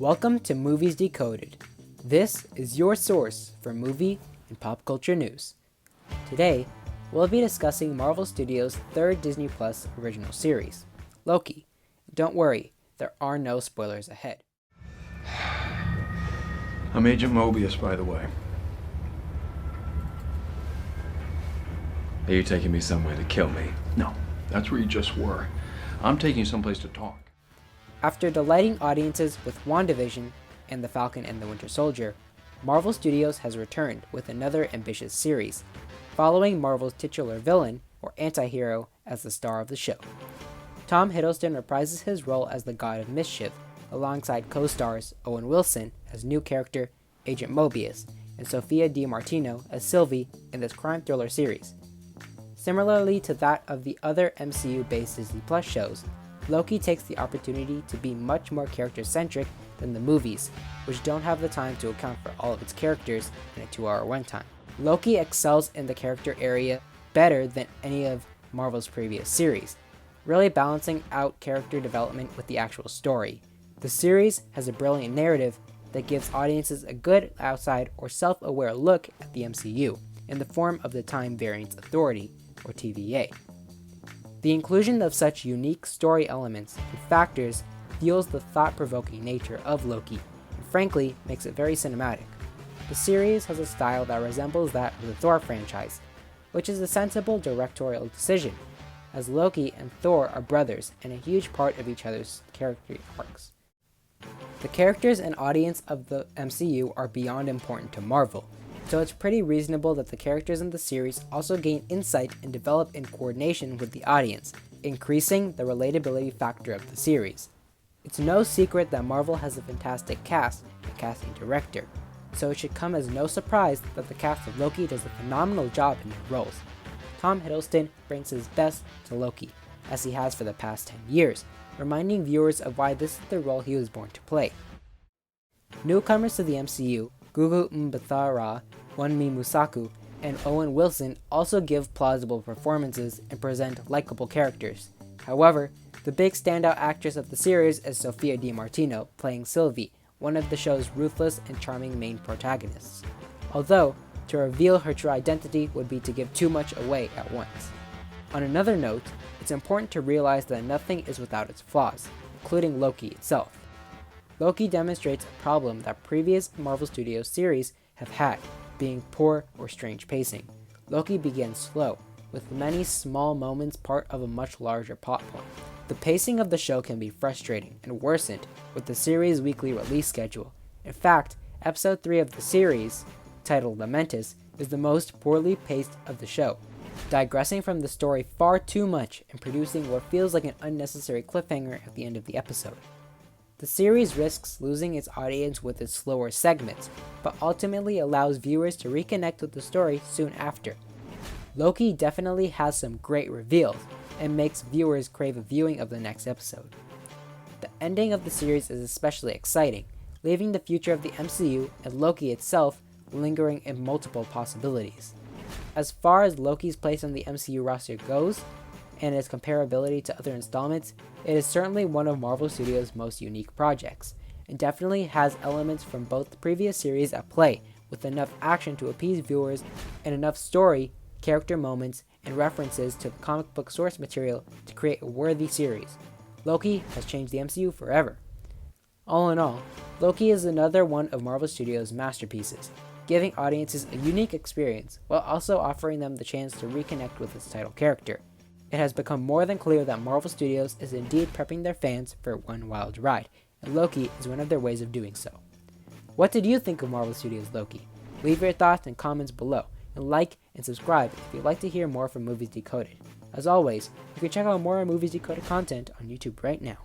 Welcome to Movies Decoded. This is your source for movie and pop culture news. Today, we'll be discussing Marvel Studios' third Disney Plus original series, Loki. Don't worry, there are no spoilers ahead. I'm Agent Mobius, by the way. Are you taking me somewhere to kill me? No, that's where you just were. I'm taking you someplace to talk. After delighting audiences with WandaVision and The Falcon and the Winter Soldier, Marvel Studios has returned with another ambitious series, following Marvel's titular villain, or anti-hero, as the star of the show. Tom Hiddleston reprises his role as the God of Mischief, alongside co-stars Owen Wilson as new character Agent Mobius, and Sophia DiMartino as Sylvie in this crime thriller series. Similarly to that of the other MCU-based Disney Plus shows, Loki takes the opportunity to be much more character-centric than the movies, which don't have the time to account for all of its characters in a 2-hour runtime. Loki excels in the character area better than any of Marvel's previous series, really balancing out character development with the actual story. The series has a brilliant narrative that gives audiences a good outside or self-aware look at the MCU in the form of the Time Variance Authority, or TVA. The inclusion of such unique story elements and factors fuels the thought-provoking nature of Loki, and frankly makes it very cinematic. The series has a style that resembles that of the Thor franchise, which is a sensible directorial decision, as Loki and Thor are brothers and a huge part of each other's character arcs. The characters and audience of the MCU are beyond important to Marvel, so it's pretty reasonable that the characters in the series also gain insight and develop in coordination with the audience, increasing the relatability factor of the series. It's no secret that Marvel has a fantastic cast and casting director, so it should come as no surprise that the cast of Loki does a phenomenal job in their roles. Tom Hiddleston brings his best to Loki, as he has for the past 10 years, reminding viewers of why this is the role he was born to play. Newcomers to the MCU, Gugu Mbatha-Raw, Wunmi Mosaku, and Owen Wilson also give plausible performances and present likable characters. However, the big standout actress of the series is Sophia DiMartino, playing Sylvie, one of the show's ruthless and charming main protagonists. Although, to reveal her true identity would be to give too much away at once. On another note, it's important to realize that nothing is without its flaws, including Loki itself. Loki demonstrates a problem that previous Marvel Studios series have had, being poor or strange pacing. Loki begins slow, with many small moments part of a much larger plot point. The pacing of the show can be frustrating and worsened with the series' weekly release schedule. In fact, episode 3 of the series, titled Lamentus, is the most poorly paced of the show, digressing from the story far too much and producing what feels like an unnecessary cliffhanger at the end of the episode. The series risks losing its audience with its slower segments, but ultimately allows viewers to reconnect with the story soon after. Loki definitely has some great reveals, and makes viewers crave a viewing of the next episode. The ending of the series is especially exciting, leaving the future of the MCU and Loki itself lingering in multiple possibilities. As far as Loki's place on the MCU roster goes, and its comparability to other installments, it is certainly one of Marvel Studios' most unique projects, and definitely has elements from both the previous series at play, with enough action to appease viewers and enough story, character moments, and references to the comic book source material to create a worthy series. Loki has changed the MCU forever. All in all, Loki is another one of Marvel Studios' masterpieces, giving audiences a unique experience while also offering them the chance to reconnect with its title character. It has become more than clear that Marvel Studios is indeed prepping their fans for one wild ride, and Loki is one of their ways of doing so. What did you think of Marvel Studios' Loki? Leave your thoughts in comments below, and like and subscribe if you'd like to hear more from Movies Decoded. As always, you can check out more Movies Decoded content on YouTube right now.